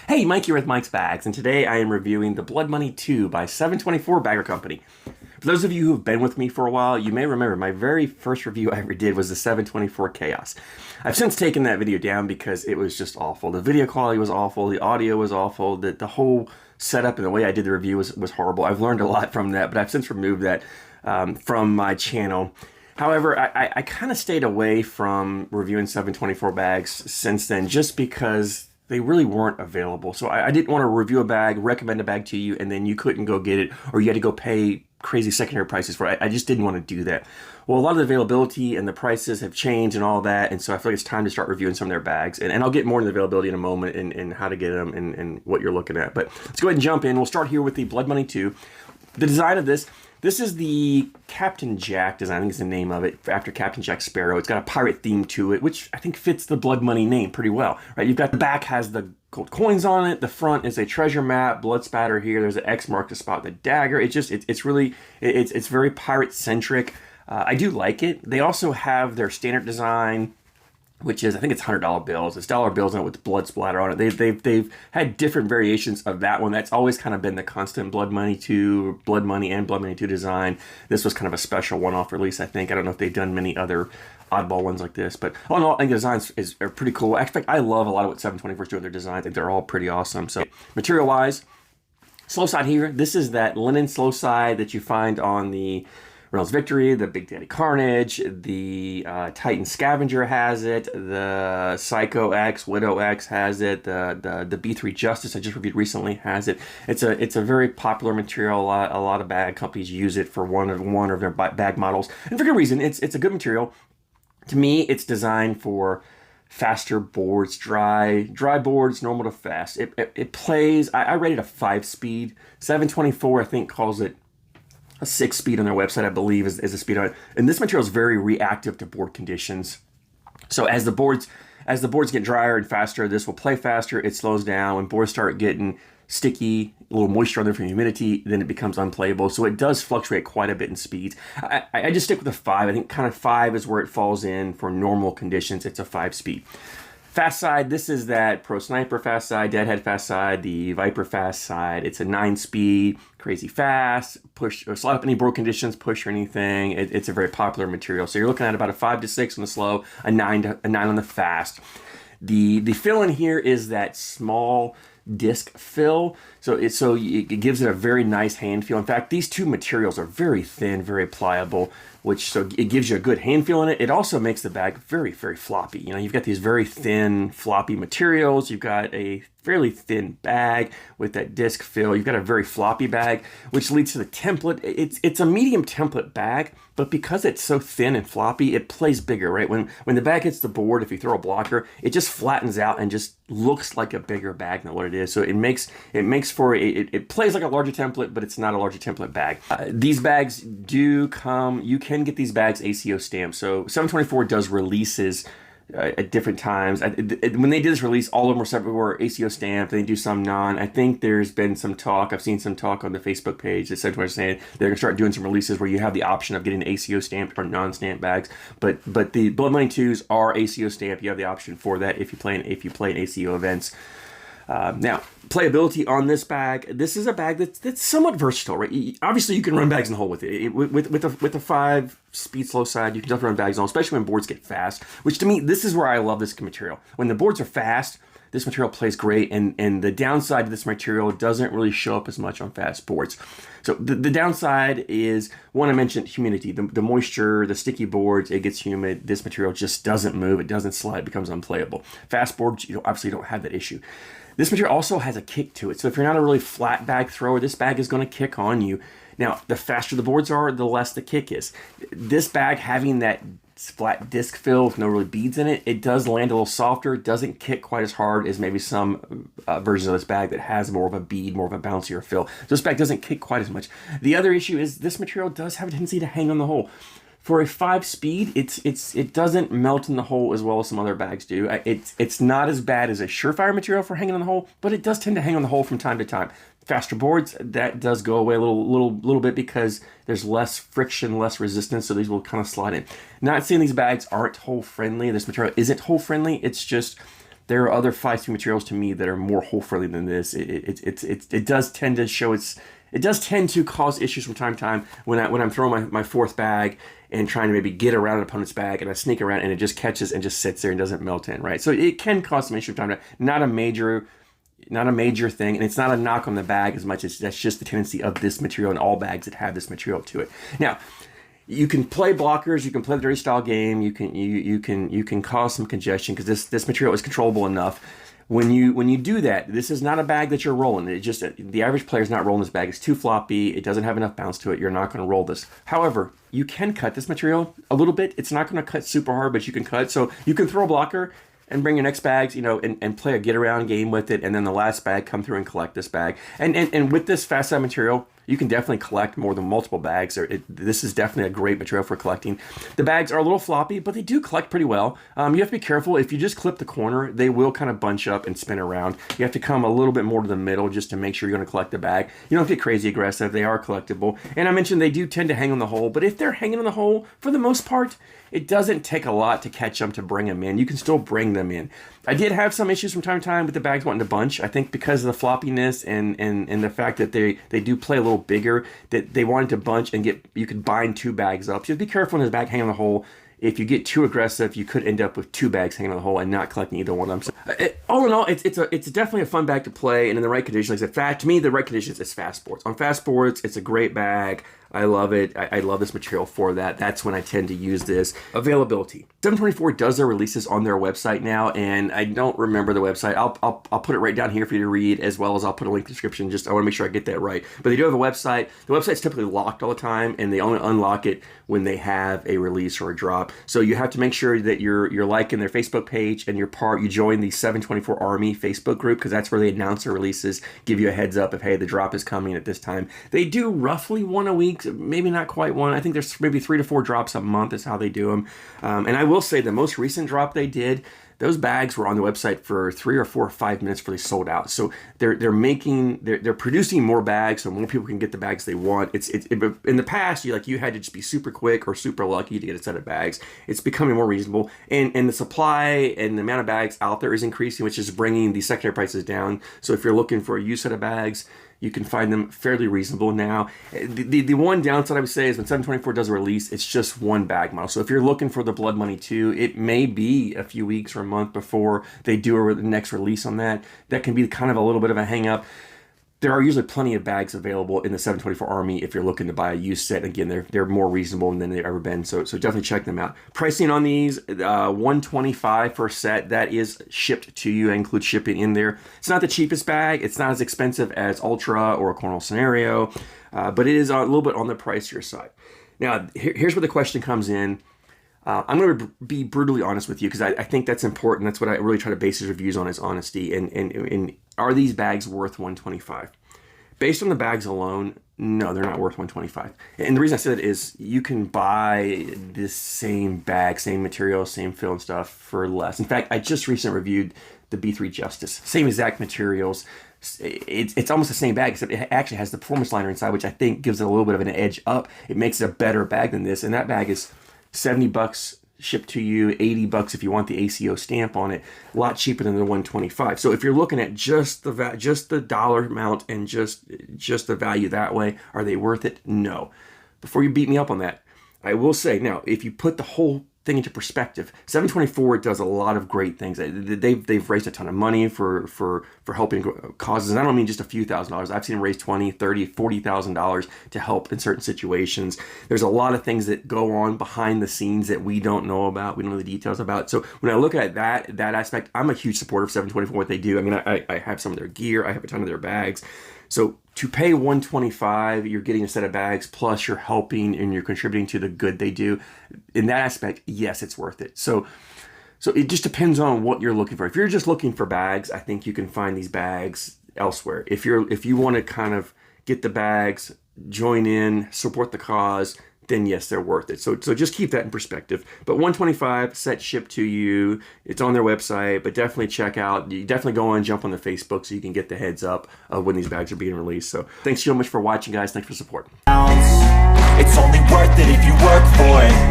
Hey, Mike here with Mike's Bags, and today I am reviewing the Blood Money 2 by 724 Bagger Company. For those of you who have been with me for a while, you may remember my very first review I ever did was the 724 Chaos. I've since taken that video down because it was just awful. The video quality was awful, the audio was awful, the whole setup and the way I did the review was horrible. I've learned a lot from that, but I've since removed that from my channel. However, I kind of stayed away from reviewing 724 bags since then just because they really weren't available. So I didn't want to review a bag, recommend a bag to you, and then you couldn't go get it, or you had to go pay crazy secondary prices for it. I just didn't want to do that. Well, a lot of the availability and the prices have changed and all that, and so I feel like it's time to start reviewing some of their bags. And I'll get more into the availability in a moment and how to get them and what you're looking at. But let's go ahead and jump in. We'll start here with the Blood Money 2. The design of this is the Captain Jack design, I think is the name of it, after Captain Jack Sparrow. It's got a pirate theme to it, which I think fits the Blood Money name pretty well, right? You've got the back has the gold coins on it, the front is a treasure map, blood spatter here, there's an X mark to spot the dagger. It's very pirate-centric. I do like it. They also have their standard design, which is, I think it's $100 bills. It's dollar bills on it with blood splatter on it. They've had different variations of that one. That's always kind of been the constant Blood Money 2, Blood Money and Blood Money 2 design. This was kind of a special one-off release, I think. I don't know if they've done many other oddball ones like this, but all in all, I think the designs are pretty cool. In fact, I love a lot of what 724 is doing with their designs. I think they're all pretty awesome. So material-wise, slow side here, this is that linen slow side that you find on the Reynolds Victory, the Big Daddy Carnage, the Titan Scavenger has it, the Psycho X, Widow X has it, the B3 Justice I just reviewed recently has it. It's a very popular material. A lot of bag companies use it for one of their bag models, and for good reason. It's a good material. To me, it's designed for faster boards, dry boards, normal to fast. It plays. I rated a 5-speed. 724 I think calls it a 6-speed on their website, I believe, is a speed on it. And this material is very reactive to board conditions. So as the boards get drier and faster, this will play faster. It slows down. When boards start getting sticky, a little moisture on there from humidity, then it becomes unplayable. So it does fluctuate quite a bit in speeds. I just stick with a 5. I think kind of 5 is where it falls in for normal conditions. It's a 5-speed. Fast side, this is that Pro Sniper fast side, Deadhead fast side, the Viper fast side. It's a 9-speed, crazy fast, push or slide up any board conditions, push or anything. It's a very popular material. So you're looking at about a 5 to 6 on the slow, a 9 on the fast. The fill in here is that small disc fill, so it gives it a very nice hand feel. In fact, these two materials are very thin, very pliable, so it gives you a good hand feel in it. It also makes the bag very, very floppy. You know, you've got these very thin, floppy materials. You've got a fairly thin bag with that disc fill. You've got a very floppy bag, which leads to the template. It's a medium template bag, but because it's so thin and floppy, it plays bigger, right? When the bag hits the board, if you throw a blocker, it just flattens out and just looks like a bigger bag than what it is. So it plays like a larger template, but it's not a larger template bag. These bags do come, you can get these bags ACO Stamps. So 724 does releases at different times. When they did this release, all of them were ACO stamped. They do some non. I think there's been some talk. I've seen some talk on the Facebook page that said what I'm saying. They're gonna start doing some releases where you have the option of getting ACO stamped or non-stamped bags. But the Blood Money 2s are ACO stamped. You have the option for that if you play in ACO events. Now, playability on this bag. This is a bag that's somewhat versatile, right? Obviously, you can run bags in the hole with it. With the 5-speed slow side, you can definitely run bags in the hole, especially when boards get fast. Which to me, this is where I love this material. When the boards are fast, this material plays great, and the downside of this material doesn't really show up as much on fast boards. So the downside is, one, I mentioned humidity. The moisture, the sticky boards, it gets humid. This material just doesn't move. It doesn't slide. It becomes unplayable. Fast boards, you obviously don't have that issue. This material also has a kick to it. So if you're not a really flat bag thrower, this bag is going to kick on you. Now, the faster the boards are, the less the kick is. This bag having that flat disc fill with no really beads in it, it does land a little softer. It doesn't kick quite as hard as maybe some versions of this bag that has more of a bead, more of a bouncier fill. So this bag doesn't kick quite as much. The other issue is this material does have a tendency to hang on the hole. For a 5-speed, it doesn't melt in the hole as well as some other bags do. It's not as bad as a surefire material for hanging on the hole, but it does tend to hang on the hole from time to time. Faster boards, that does go away a little bit because there's less friction, less resistance, so these will kind of slide in. Not saying these bags aren't hole friendly. This material isn't hole friendly. It's just There are other 5C materials to me that are more hole-friendly than this. It does tend to show it does tend to cause issues from time to time when I'm throwing my fourth bag and trying to maybe get around an opponent's bag, and I sneak around and it just catches and just sits there and doesn't melt in, right? So it can cause some issue from time to time. Not a major thing, and it's not a knock on the bag as much as that's just the tendency of this material and all bags that have this material to it. Now, you can play blockers, you can play the dirty style game, you can cause some congestion because this material is controllable enough. When you do that, this is not a bag that you're rolling. It just, the average player is not rolling this bag. It's too floppy. It doesn't have enough bounce to it. You're not going to roll this. However, you can cut this material a little bit. It's not going to cut super hard, but you can cut. So you can throw a blocker and bring your next bags, and play a get around game with it, and then the last bag come through and collect this bag. And with this fast side material, you can definitely collect more than multiple bags. This is definitely a great material for collecting. The bags are a little floppy, but they do collect pretty well. You have to be careful. If you just clip the corner, they will kind of bunch up and spin around. You have to come a little bit more to the middle just to make sure you're going to collect the bag. You don't get crazy aggressive. They are collectible. And I mentioned they do tend to hang on the hole, but if they're hanging on the hole, for the most part, it doesn't take a lot to catch them, to bring them in. You can still bring them in. I did have some issues from time to time with the bags wanting to bunch. I think because of the floppiness and the fact that they do play a little bigger, that they wanted to bunch and you could bind two bags up. So just be careful when this bag hanging on the hole. If you get too aggressive, you could end up with two bags hanging on the hole and not collecting either one of them. So, all in all, it's definitely a fun bag to play, and in the right conditions. Like I said, to me, the right conditions is fast sports. On fast sports, it's a great bag. I love it. I love this material for that. That's when I tend to use this. Availability. 724 does their releases on their website now, and I don't remember the website. I'll put it right down here for you to read, as well as I'll put a link in the description. I want to make sure I get that right. But they do have a website. The website's typically locked all the time, and they only unlock it when they have a release or a drop. So you have to make sure that you're liking their Facebook page and you join the 724 Army Facebook group, because that's where they announce their releases, give you a heads up if, hey, the drop is coming at this time. They do roughly one a week. Maybe not quite one. I think there's maybe 3 to 4 drops a month is how they do them. And I will say the most recent drop they did, those bags were on the website for 3 or 4 or 5 minutes before they sold out. So they're producing more bags so more people can get the bags they want. In the past, you had to just be super quick or super lucky to get a set of bags. It's becoming more reasonable, and the supply and the amount of bags out there is increasing, which is bringing the secondary prices down. So if you're looking for a used set of bags, you can find them fairly reasonable now. The one downside I would say is when 724 does a release, it's just one bag model. So if you're looking for the Blood Money 2, it may be a few weeks or a month before they do the next release on that. That can be kind of a little bit of a hang up. There are usually plenty of bags available in the 724 Army if you're looking to buy a used set. Again, they're more reasonable than they've ever been, so definitely check them out. Pricing on these, $125 for a set. That is shipped to you. I include shipping in there. It's not the cheapest bag. It's not as expensive as Ultra or a Cornhole Scenario, but it is a little bit on the pricier side. Now, here's where the question comes in. I'm going to be brutally honest with you, because I think that's important. That's what I really try to base these reviews on, is honesty. And are these bags worth $125? Based on the bags alone, no, they're not worth $125. And the reason I say that is you can buy this same bag, same material, same fill and stuff for less. In fact, I just recently reviewed the B3 Justice. Same exact materials. It's almost the same bag, except it actually has the performance liner inside, which I think gives it a little bit of an edge up. It makes it a better bag than this. And that bag is $70 shipped to you, $80 if you want the ACO stamp on it. A lot cheaper than the $125. So if you're looking at just the dollar amount and just the value that way, are they worth it? No. Before you beat me up on that, I will say, now, if you put the whole thing into perspective, 724 does a lot of great things. They've raised a ton of money for helping causes. And I don't mean just a few $1,000s. I've seen them raise $20,000, $30,000, $40,000 to help in certain situations. There's a lot of things that go on behind the scenes that we don't know about. We don't know the details about. So when I look at that aspect, I'm a huge supporter of 724, what they do. I mean, I have some of their gear. I have a ton of their bags. So to pay $125, you're getting a set of bags, plus you're helping and you're contributing to the good they do. In that aspect, yes, it's worth it. So it just depends on what you're looking for. If you're just looking for bags, I think you can find these bags elsewhere. If you want to kind of get the bags, join in, support the cause, then yes, they're worth it. So just keep that in perspective. But $125, set shipped to you. It's on their website, but definitely check out. You definitely go on, jump on the Facebook so you can get the heads up of when these bags are being released. So thanks so much for watching, guys. Thanks for support. It's only worth it if you work for it.